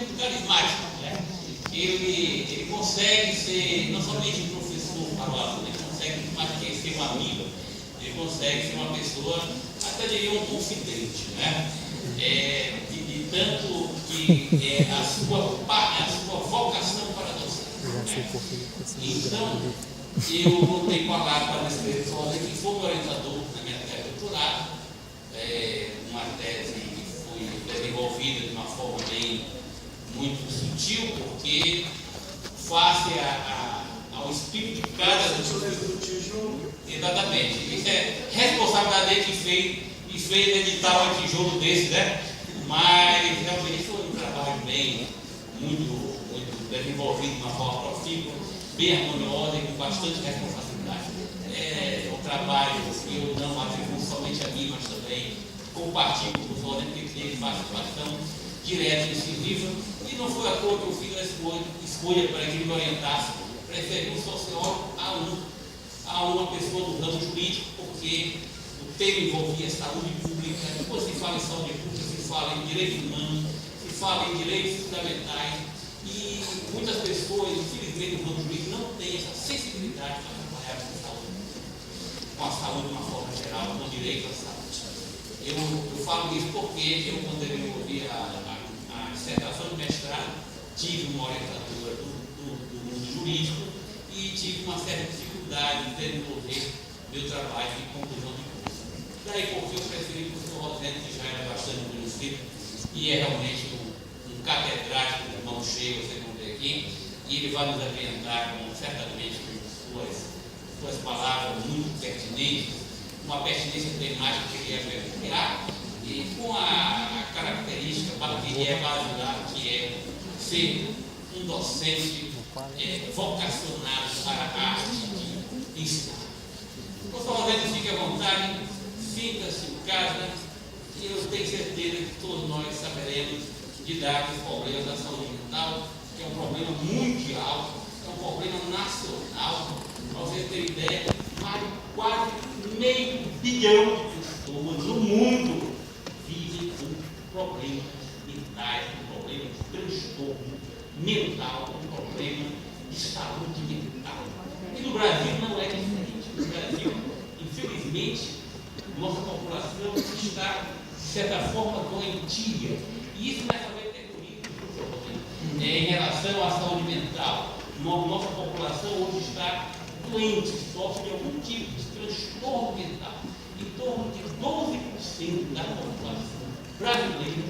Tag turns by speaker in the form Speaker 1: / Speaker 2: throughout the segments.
Speaker 1: muito carismático, né? Ele consegue ser não somente um professor para o aluno, ele consegue mais que ser um amigo, ele consegue ser uma pessoa, até diria um confidente, né? De tanto que a sua vocação para a docência, né? Então, eu voltei com a Lara nesse pessoal que foi meu orientador na minha tese de doutorado, uma tese que foi desenvolvida de uma forma bem muito sutil, porque face ao espírito de cada tijolo. Exatamente. Isso é responsabilidade dele que fez editar um tijolo desse, né? Mas realmente foi um trabalho bem, muito desenvolvido de uma forma profícua, bem harmoniosa e com bastante responsabilidade. É um trabalho que eu não atribuo somente a mim, mas também compartilho com os outros, porque teve participação direta nesse livro. E não foi à toa que eu fiz a escolha para que ele me orientasse, preferi um sociólogo a uma pessoa do ramo jurídico, porque o tema envolvia saúde pública. Depois se fala em saúde pública, se fala em direitos humanos, se fala em direitos fundamentais, e muitas pessoas, infelizmente, no ramo jurídico não têm essa sensibilidade para trabalhar com a saúde de uma forma geral, com o direito à saúde. Eu falo isso porque eu, quando eu desenvolvi a dissertação de mestrado, tive uma orientadora do mundo jurídico e tive uma certa dificuldade de desenvolver meu trabalho de conclusão de curso. Daí porque eu preferi o professor Rosendo, que já era bastante conhecido e é realmente um catedrático de mão cheia, vocês vão ver aqui, e ele vai nos orientar certamente com suas palavras muito pertinentes, uma pertinência temática que ele ia peculiar, e com a característica que ele é basilar, que é ser um docente vocacionado para a arte de ensinar. O professor Rosendo, fique à vontade, sinta-se em casa, e eu tenho certeza que todos nós saberemos lidar com os problemas da saúde mental, que é um problema mundial, é um problema nacional. Para você ter ideia, mais de quase meio bilhão de pessoas no mundo vivem com problemas mentais, com problemas de transtorno mental, com problema de saúde mental. E no Brasil não é diferente. No Brasil, infelizmente, nossa população está, de certa forma, doentia. E isso vai saber ter comigo, em relação à saúde mental. Nossa população hoje está doente, sofre de algum tipo de transtorno mental. Em torno de 12% da população brasileira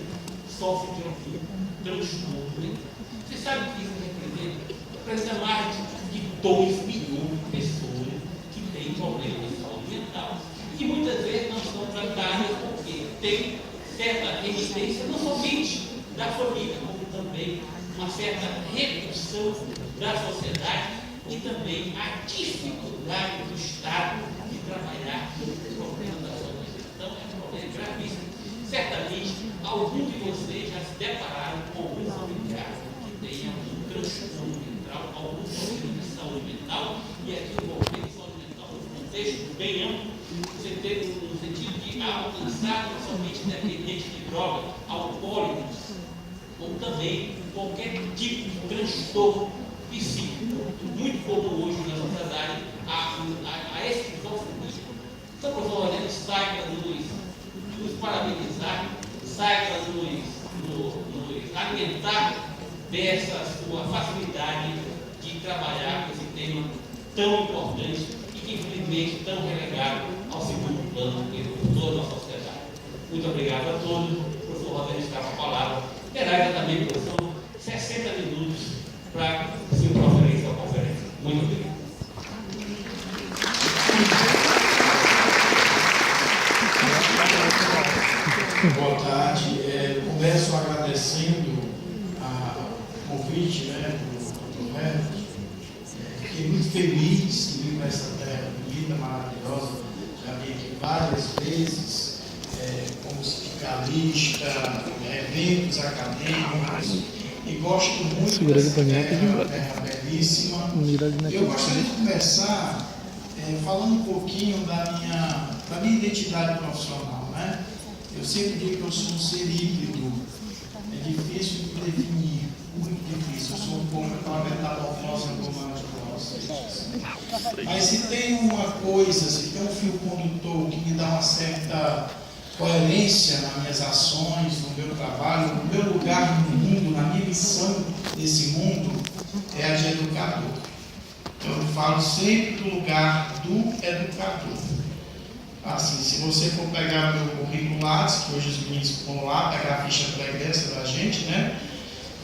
Speaker 1: sofre de algum transtorno mental. Você sabe o que isso representa? Representa mais de 2 milhões de pessoas que têm problemas de saúde mental. E muitas vezes não são tratadas porque tem certa resistência, não somente da família, como também uma certa redução da sociedade e também a dificuldade do Estado de trabalhar com o problema da saúde. Então, é um problema gravíssimo. Certamente, alguns de vocês já se depararam com algum familiar que tenha um transtorno mental, algum problema de saúde mental, e aqui envolvendo saúde mental no contexto bem amplo, você tem no sentido de alcançar não somente dependente de droga, alcoólicos, como também qualquer tipo de transtorno psíquico, muito comum hoje na sociedade, a esquizofrenia. Então, professor Rosendo, saiba nos parabenizar, saiba nos alimentar dessa sua facilidade de trabalhar com esse tema tão importante e que, infelizmente, tão relegado ao segundo plano de toda a nossa sociedade. Muito obrigado a todos. O professor Rosendo está com a palavra. Terá exatamente, professor, 60 minutos para se proferir sua conferência. Muito obrigado.
Speaker 2: Boa tarde. Começo agradecendo o convite do Herbert. Fiquei muito feliz de vir para essa terra bonita, maravilhosa. Já vim aqui várias vezes como sindicalista, eventos acadêmicos, e gosto muito dessa terra belíssima. Eu gostaria de começar falando um pouquinho da minha identidade profissional, né? Eu sempre digo que eu sou um ser híbrido, é difícil de definir, muito difícil. Eu sou um pouco aquela metamorfose humana de vocês. Mas se tem uma coisa, se tem um fio condutor que me dá uma certa coerência nas minhas ações, no meu trabalho, no meu lugar no mundo, na minha missão nesse mundo, é a de educador. Então, eu falo sempre do lugar do educador. Assim, se você for pegar o meu currículo Lattes, que hoje os meninos vão lá pegar a ficha pré-egresso da gente, né?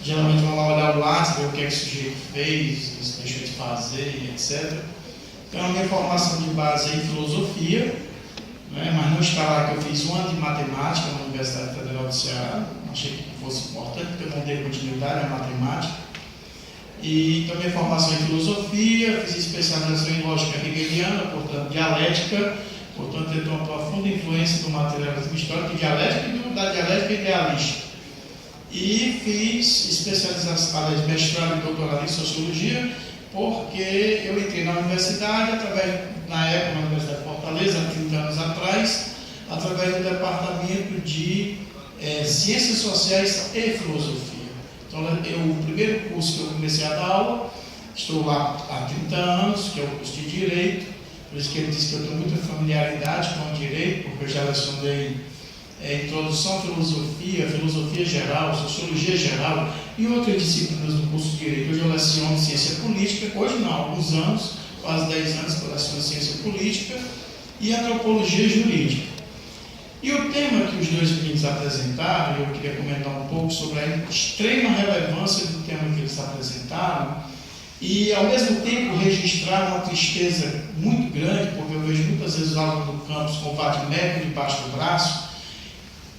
Speaker 2: Geralmente vão lá olhar o Lattes, ver o que é que o sujeito fez, deixou de fazer, etc. Então, a minha formação de base é em filosofia, né? Mas não está lá que eu fiz um ano de matemática na Universidade Federal do Ceará. Achei que fosse importante, porque eu não dei continuidade à matemática. E então, minha formação é em filosofia, fiz especialização em lógica hegeliana, portanto, dialética. Portanto, ele tem uma profunda influência do materialismo histórico e dialética e da dialética idealista. E fiz especialização, mestrado e doutorado em sociologia, porque eu entrei na universidade, na época, na Universidade de Fortaleza, há 30 anos atrás, através do departamento de Ciências Sociais e Filosofia. Então, o primeiro curso que eu comecei a dar aula, estou lá há 30 anos, que é o curso de Direito. Por isso que ele disse que eu tenho muita familiaridade com o direito, porque eu já lecionei introdução à filosofia, filosofia geral, sociologia geral e outras disciplinas do curso de direito. Hoje eu leciono ciência política, hoje não, há alguns anos, quase 10 anos que eu leciono ciência política e antropologia jurídica. E o tema que os dois meninos apresentaram, eu queria comentar um pouco sobre a extrema relevância do tema que eles apresentaram, e ao mesmo tempo registrar uma tristeza muito grande, porque eu vejo muitas vezes os alunos do campus com o vadimeco debaixo do braço.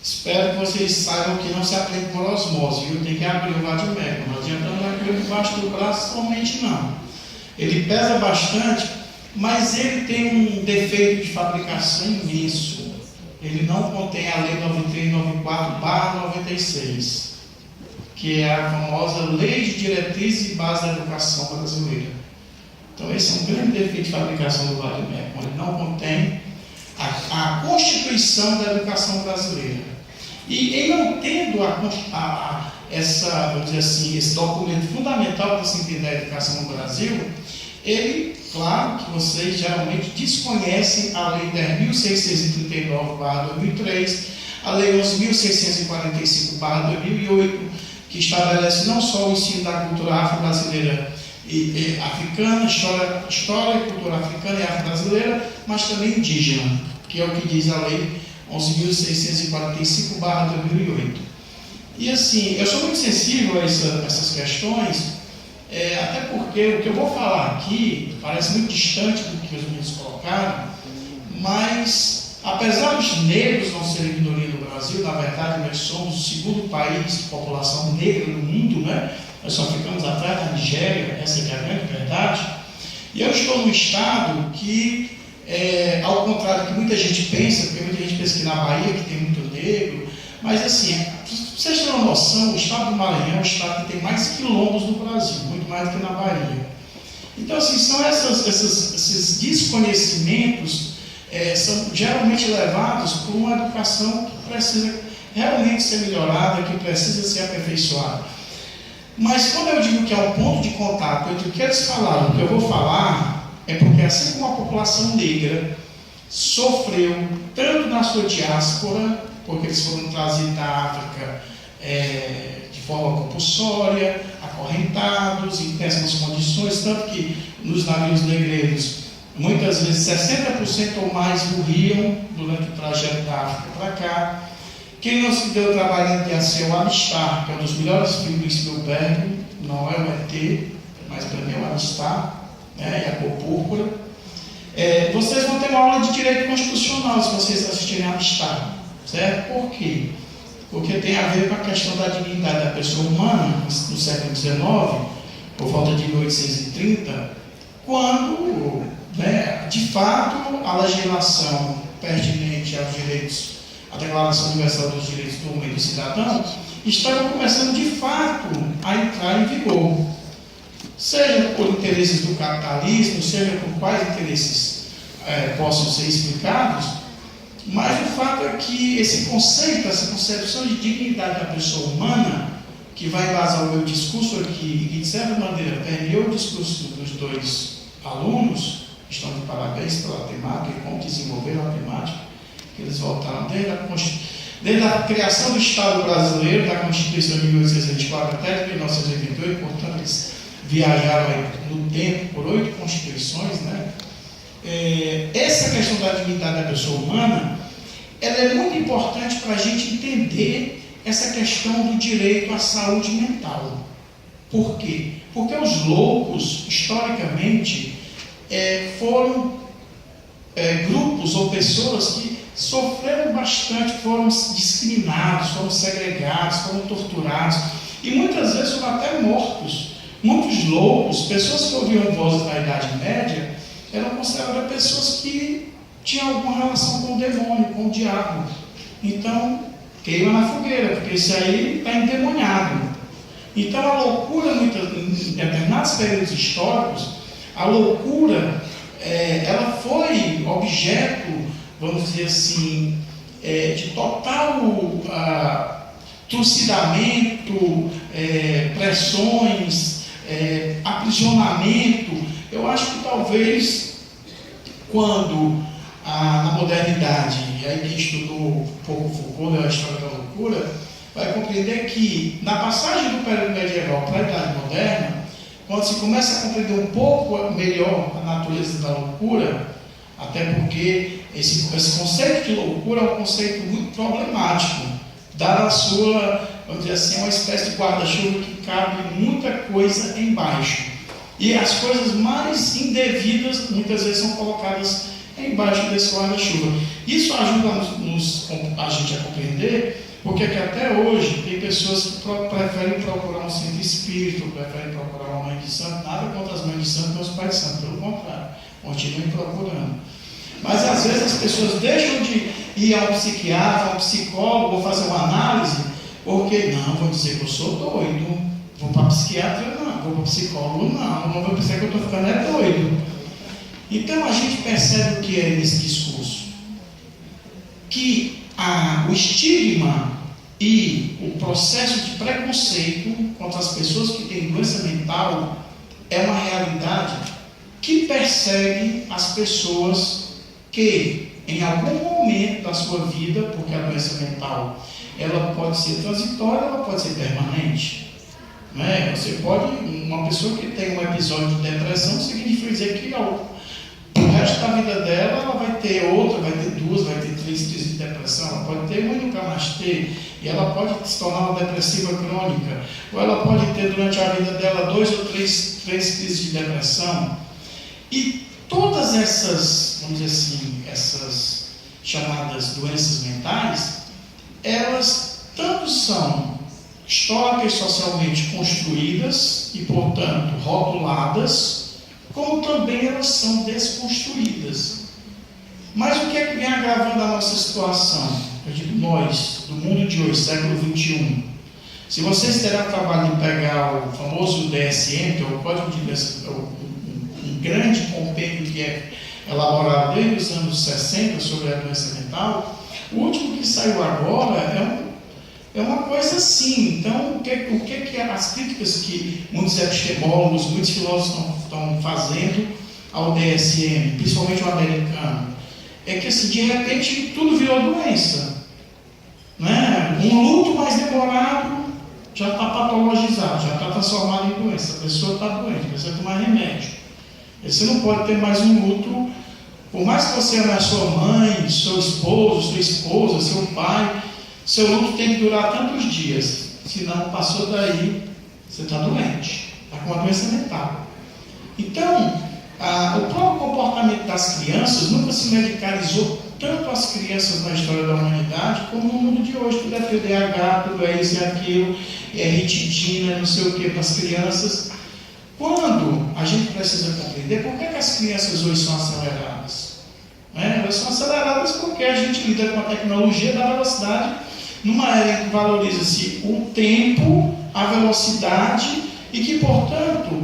Speaker 2: Espero que vocês saibam que não se aprende por osmose, viu? Tem que abrir o vadimeco, não adianta não abrir debaixo do braço somente não. Ele pesa bastante, mas ele tem um defeito de fabricação imenso. Ele não contém a Lei 9394/96. Que é a famosa Lei de Diretrizes e Bases da Educação Brasileira. Então, esse é um grande defeito de fabricação do vadimeco. Ele não contém a Constituição da Educação Brasileira. E ele não tendo vamos dizer assim, esse documento fundamental para se entender a educação no Brasil, ele, claro que vocês geralmente desconhecem a Lei 10.639/2003, a Lei 11.645/2008, que estabelece não só o ensino da cultura afro-brasileira e africana, história e cultura africana e afro-brasileira, mas também indígena, que é o que diz a Lei 11.645/2008. E assim, eu sou muito sensível a essas questões, até porque o que eu vou falar aqui parece muito distante do que os meninos colocaram, mas apesar dos negros não serem minoria no Brasil, na verdade nós somos o segundo país de população negra no mundo, né? Nós só ficamos atrás da Nigéria, essa é a grande verdade. E eu estou num estado que, ao contrário do que muita gente pensa, porque muita gente pensa que na Bahia que tem muito negro, mas assim, para vocês terem uma noção, o estado do Maranhão é o estado que tem mais quilombos no Brasil, muito mais do que na Bahia. Então assim, são esses desconhecimentos são geralmente levados por uma educação que precisa realmente ser melhorada, que precisa ser aperfeiçoada. Mas quando eu digo que é um ponto de contato entre o que eles falaram e o que eu vou falar, é porque assim como a população negra sofreu tanto na sua diáspora, porque eles foram trazidos da África de forma compulsória, acorrentados, em péssimas condições, tanto que nos navios negreiros muitas vezes 60% ou mais morriam durante o trajeto da África para cá. Quem não se deu o trabalho de ser o Amistar, que é um dos melhores filmes do Spielberg, não é o ET, mas para mim é o Amistar, né, e a Cor Púrpura. Vocês vão ter uma aula de direito constitucional se vocês assistirem a Amistar, certo? Por quê? Porque tem a ver com a questão da dignidade da pessoa humana no século XIX, por volta de 1830, quando, de fato, a legislação pertinente aos direitos, a Declaração Universal dos Direitos do Homem e do Cidadão, estava começando de fato a entrar em vigor. Seja por interesses do capitalismo, seja por quais interesses possam ser explicados, mas o fato é que esse conceito, essa concepção de dignidade da pessoa humana que vai embasar o meu discurso aqui e que, de certa maneira, permeou o discurso dos dois alunos, que estão de parabéns pela temática e como desenvolveram a temática, que eles voltaram desde a criação do Estado brasileiro, da Constituição de 1824 até 1988, portanto, eles viajaram aí no tempo por 8 constituições, né? Essa questão da dignidade da pessoa humana, ela é muito importante para a gente entender essa questão do direito à saúde mental. Por quê? Porque os loucos, historicamente, foram grupos ou pessoas que sofreram bastante, foram discriminados, foram segregados, foram torturados e muitas vezes foram até mortos. Muitos loucos, pessoas que ouviam vozes na Idade Média, eram consideradas pessoas que tinham alguma relação com o demônio, com o diabo. Então, queima na fogueira, porque isso aí está endemoniado. Então, a loucura, em determinados períodos históricos, a loucura, ela foi objeto, vamos dizer assim, de total trucidamento, pressões, aprisionamento. Eu acho que talvez, quando na modernidade, e aí quem estudou um pouco Foucault, a história da loucura, vai compreender que, na passagem do período medieval para a Idade Moderna, quando se começa a compreender um pouco melhor a natureza da loucura, até porque esse conceito de loucura é um conceito muito problemático, dada a sua, vamos dizer assim, uma espécie de guarda-chuva que cabe muita coisa embaixo. E as coisas mais indevidas, muitas vezes, são colocadas embaixo desse guarda-chuva. Isso ajuda a gente a compreender, porque aqui até hoje tem pessoas que preferem procurar um centro espírita, preferem procurar uma mãe de santo, nada contra as mães de santo e os pais de santo, pelo contrário, continuem procurando. Mas às vezes as pessoas deixam de ir a um psiquiatra, a um psicólogo, ou fazer uma análise, porque não, vou dizer que eu sou doido, vou para psiquiatra, não, vou para psicólogo, não vou dizer que eu estou ficando doido. Então a gente percebe o que é nesse discurso, que o estigma e o processo de preconceito contra as pessoas que têm doença mental é uma realidade que persegue as pessoas que, em algum momento da sua vida, porque a doença mental ela pode ser transitória, ela pode ser permanente. Né? Você pode, uma pessoa que tem um episódio de depressão, significa dizer que o resto da vida dela, ela vai ter outra, vai ter 2, vai ter 3 crises de depressão, ela pode ter uma e nunca mais ter, e ela pode se tornar uma depressiva crônica, ou ela pode ter durante a vida dela 2 ou 3 crises de depressão. E todas essas, vamos dizer assim, essas chamadas doenças mentais, elas tanto são históricas e socialmente construídas e, portanto, rotuladas, como também elas são desconstruídas. Mas o que é que vem agravando a nossa situação? Eu digo nós, do mundo de hoje, século XXI. Se vocês terem o trabalho de pegar o famoso DSM, que é o Código de um grande compêndio que é elaborado desde os anos 60 sobre a doença mental, o último que saiu agora é uma coisa assim. Então, o que as críticas que muitos epistemólogos, muitos filósofos estão fazendo ao DSM, principalmente o americano, é que assim, de repente tudo virou doença. Né? Um luto mais demorado já está patologizado, já está transformado em doença. A pessoa está doente, precisa tomar remédio. Você não pode ter mais um luto, por mais que você ame a sua mãe, seu esposo, sua esposa, seu pai, seu luto tem que durar tantos dias. Se não passou daí, você está doente, está com uma doença mental. Então, o próprio comportamento das crianças nunca se medicalizou tanto as crianças na história da humanidade como no mundo de hoje. Tudo é TDAH, tudo é isso e aquilo, é ritidina, não sei o que para as crianças. Quando a gente precisa compreender por que as crianças hoje são aceleradas? Elas são aceleradas porque a gente lida com a tecnologia da velocidade numa era em que valoriza-se o tempo, a velocidade e que, portanto,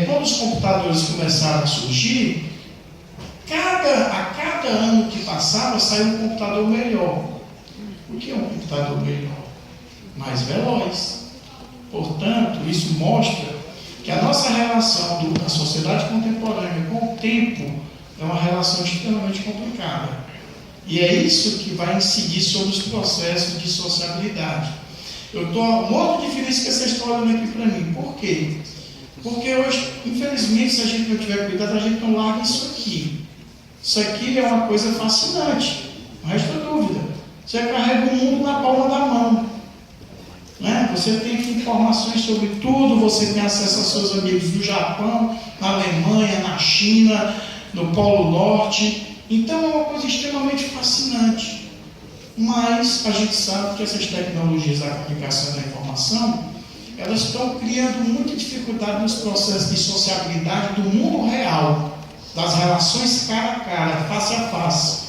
Speaker 2: quando os computadores começaram a surgir, a cada ano que passava saiu um computador melhor. O que é um computador melhor? Mais veloz. Portanto, isso mostra que a nossa relação da sociedade contemporânea com o tempo é uma relação extremamente complicada. E é isso que vai incidir sobre os processos de sociabilidade. Eu estou muito diferente que vocês estão olhando aqui para mim. Por quê? Porque hoje, infelizmente, se a gente não tiver cuidado, a gente não larga isso aqui. Isso aqui é uma coisa fascinante, não resta dúvida. Você carrega o mundo na palma da mão. Né? Você tem informações sobre tudo, você tem acesso aos seus amigos do Japão, na Alemanha, na China, no Polo Norte. Então é uma coisa extremamente fascinante. Mas a gente sabe que essas tecnologias da comunicação e da informação, elas estão criando muita dificuldade nos processos de sociabilidade do mundo real, das relações cara a cara, face a face.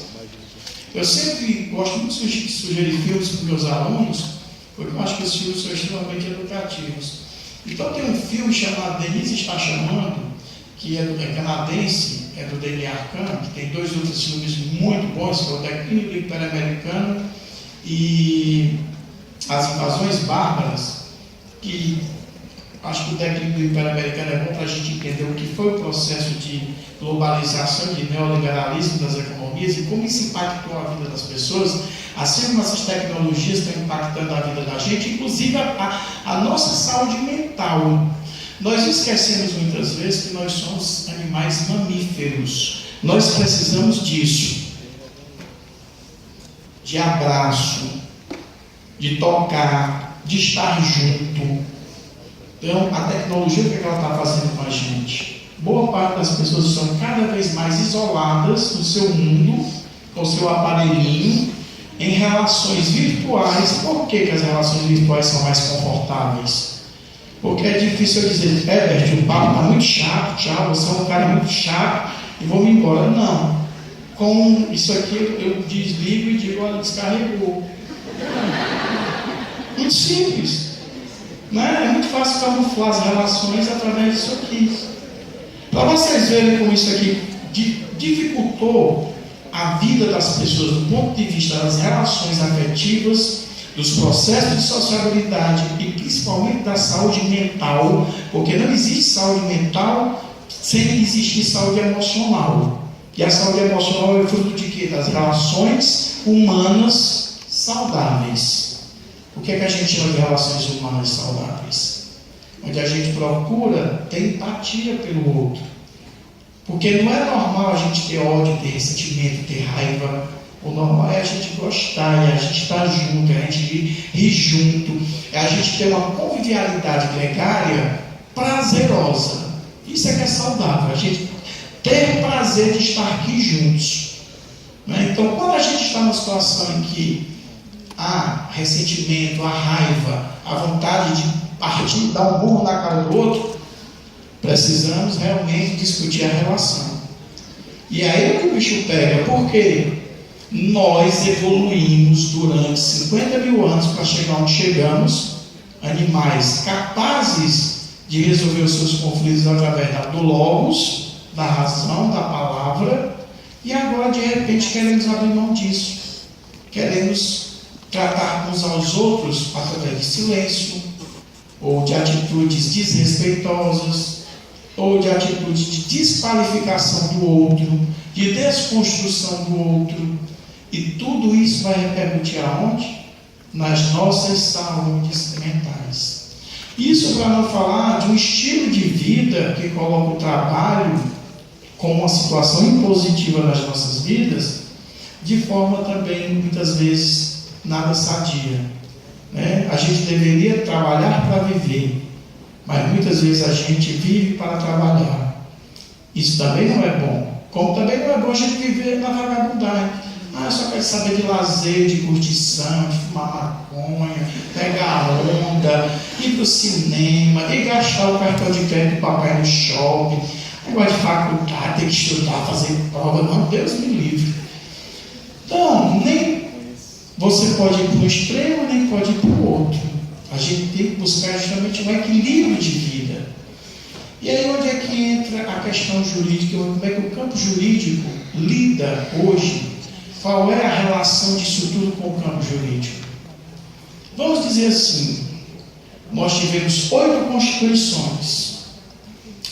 Speaker 2: Eu sempre gosto muito de sugerir filmes para os meus alunos, porque eu acho que esses filmes são extremamente educativos. Então tem um filme chamado Denise Está Chamando, que é canadense, é do Denis Arcand, que tem 2 outros filmes muito bons, que é o Declínio do Império Americano e As Invasões Bárbaras, que acho que o Declínio do Império Americano é bom para a gente entender o que foi o processo de globalização, de neoliberalismo das economias e como isso impactou a vida das pessoas, assim como essas tecnologias estão impactando a vida da gente, inclusive a nossa saúde mental. Nós esquecemos muitas vezes que nós somos animais mamíferos. Nós precisamos disso. De abraço, de tocar, de estar junto. Então, a tecnologia, o que ela está fazendo com a gente? Boa parte das pessoas estão cada vez mais isoladas no seu mundo, com o seu aparelhinho, em relações virtuais. Por que as relações virtuais são mais confortáveis? Porque é difícil eu dizer, Herbert, o papo está muito chato, tchau, você é um cara muito chato e vou-me embora. Não. Com isso aqui eu desligo e digo, olha, descarregou. Muito simples. Né? É muito fácil camuflar as relações através disso aqui. Para vocês verem como isso aqui dificultou a vida das pessoas do ponto de vista das relações afetivas, dos processos de sociabilidade e principalmente da saúde mental, porque não existe saúde mental sem existir saúde emocional. E a saúde emocional é fruto de quê? Das relações humanas saudáveis. O que é que a gente chama de relações humanas saudáveis? Onde a gente procura ter empatia pelo outro. Porque não é normal a gente ter ódio, ter ressentimento, ter raiva. O normal é a gente gostar, é a gente estar junto, é a gente rir junto, é a gente ter uma convivialidade gregária prazerosa. Isso é que é saudável, a gente ter prazer de estar aqui juntos. Né? Então, quando a gente está numa situação em que há ressentimento, há raiva, a vontade de partir, dar um burro na cara do outro, precisamos realmente discutir a relação. E aí é que o bicho pega, por quê? Nós evoluímos durante 50 mil anos para chegar onde chegamos, animais capazes de resolver os seus conflitos através do logos, da razão, da palavra, e agora de repente queremos abrir mão disso. Queremos tratar uns aos outros através de silêncio, ou de atitudes desrespeitosas, ou de atitudes de desqualificação do outro, de desconstrução do outro. E tudo isso vai repercutir aonde? Nas nossas saúdes mentais. Isso para não falar de um estilo de vida que coloca o trabalho como uma situação impositiva nas nossas vidas, de forma também, muitas vezes, nada sadia. Né? A gente deveria trabalhar para viver, mas muitas vezes a gente vive para trabalhar. Isso também não é bom. Como também não é bom a gente viver na vagabundagem. Só quer saber de lazer, de curtição, de fumar maconha, pegar onda, ir para o cinema, e gastar o cartão de crédito do papai no shopping, negócio de faculdade, ter que estudar, fazer prova. Não, Deus me livre. Então, nem você pode ir para um extremo, nem pode ir para o outro. A gente tem que buscar justamente um equilíbrio de vida. E aí onde é que entra a questão jurídica? Como é que o campo jurídico lida hoje? Qual é a relação disso tudo com o campo jurídico? Vamos dizer assim, nós tivemos 8 constituições.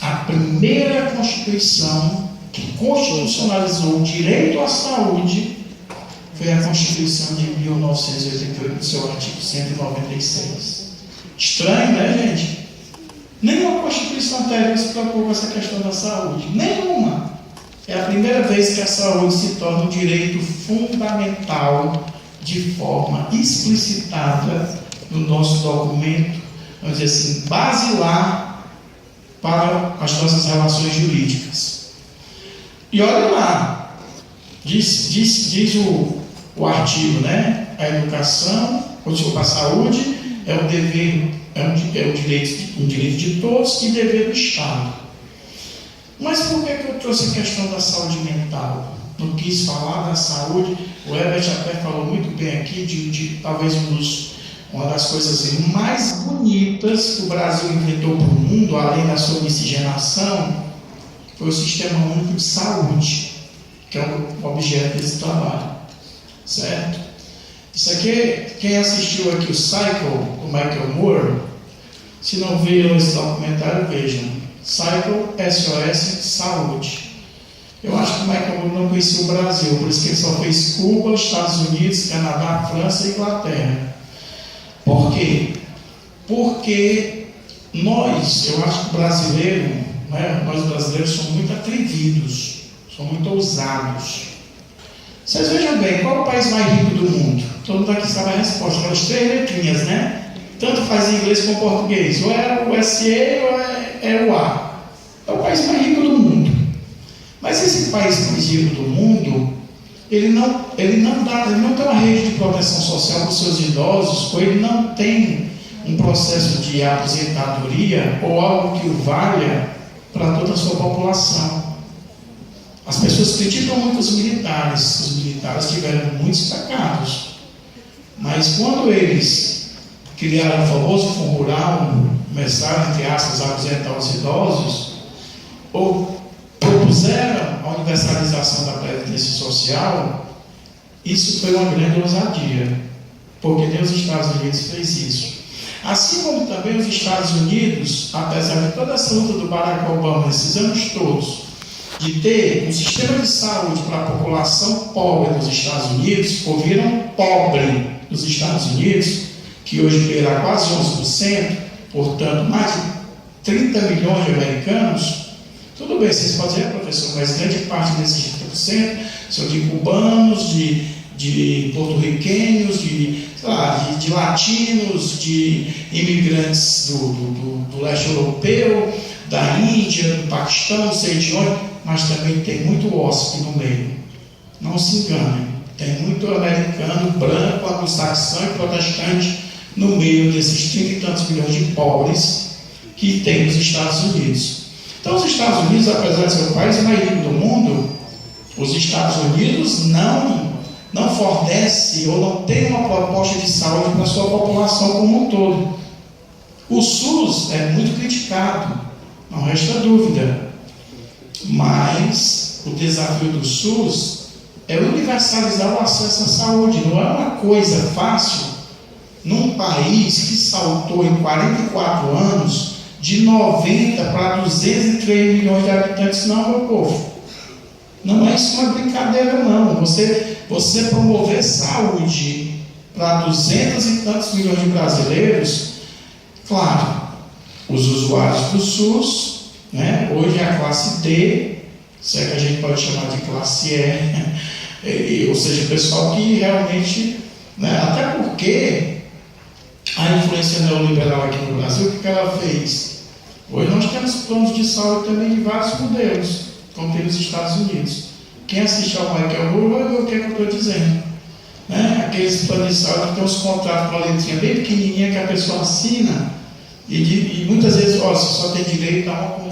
Speaker 2: A primeira Constituição que constitucionalizou o direito à saúde foi a Constituição de 1988, no seu artigo 196. Estranho, né, gente? Nenhuma Constituição anterior se preocupou com essa questão da saúde. Nenhuma. É a primeira vez que a saúde se torna um direito fundamental de forma explicitada no nosso documento, vamos dizer assim, basilar para as nossas relações jurídicas. E olha lá, diz o artigo, né? A educação, a saúde é um dever, um direito de todos e dever do Estado. Mas por que eu trouxe a questão da saúde mental? Não quis falar da saúde. O Herbert até falou muito bem aqui de talvez uma das coisas mais bonitas que o Brasil inventou para o mundo, além da sua miscigenação, foi o Sistema Único de Saúde, que é o objeto desse trabalho. Certo? Isso aqui, quem assistiu aqui o Cycle, do Michael Moore, se não viram esse documentário, vejam. Cycle, SOS, Saúde. Eu acho que o Michael Moore não conhecia o Brasil, por isso que ele só fez Cuba, Estados Unidos, Canadá, França e Inglaterra. Por quê? Porque eu acho que o brasileiro, né, nós brasileiros somos muito atrevidos, somos muito ousados. Vocês vejam bem, qual é o país mais rico do mundo? Todo mundo aqui sabe a resposta, aquelas 3 letrinhas, né? Tanto faz em inglês como português, ou é o SE ou é o A. É o país mais rico do mundo. Mas esse país mais rico do mundo, ele não tem uma rede de proteção social para os seus idosos, ou ele não tem um processo de aposentadoria ou algo que o valha para toda a sua população. As pessoas criticam muito os militares tiveram muitos pecados, mas quando eles criaram o famoso Fundo Rural, começaram, entre aspas, a aposentar os idosos, ou propuseram a universalização da Previdência Social, isso foi uma grande ousadia, porque nem os Estados Unidos fez isso. Assim como também os Estados Unidos, apesar de toda essa luta do Barack Obama nesses anos todos, de ter um sistema de saúde para a população pobre dos Estados Unidos, ouviram pobre dos Estados Unidos, que hoje beira quase 11%, portanto, mais de 30 milhões de americanos. Tudo bem, vocês podem dizer, professor, mas grande parte desses 30% são de cubanos, de porto-riquenhos, de latinos, de imigrantes do leste europeu, da Índia, do Paquistão, não sei de onde, mas também tem muito hóspede no meio. Não se enganem, tem muito americano, branco, anglo-saxão e protestante no meio desses 30 e tantos milhões de pobres que tem nos Estados Unidos. Então, os Estados Unidos, apesar de ser o país mais rico do mundo, os Estados Unidos não fornece ou não tem uma proposta de saúde para a sua população como um todo. O SUS é muito criticado, não resta dúvida, mas o desafio do SUS é universalizar o acesso à saúde. Não é uma coisa fácil num país que saltou em 44 anos de 90 para 203 milhões de habitantes. Não, meu povo, não é isso uma brincadeira, não. Você promover saúde para 200 e tantos milhões de brasileiros, claro, os usuários do SUS, né, hoje é a classe D, se é que a gente pode chamar de classe E, ou seja, o pessoal que realmente, né, até porque a influência neoliberal aqui no Brasil, o que ela fez? Hoje nós temos planos de saúde também de vários modelos, como tem nos Estados Unidos. Quem assistir ao Michael Moore vai ver o que eu estou dizendo. Né? Aqueles planos de saúde que tem os contratos com a letrinha bem pequenininha que a pessoa assina e muitas vezes, você só tem direito a uma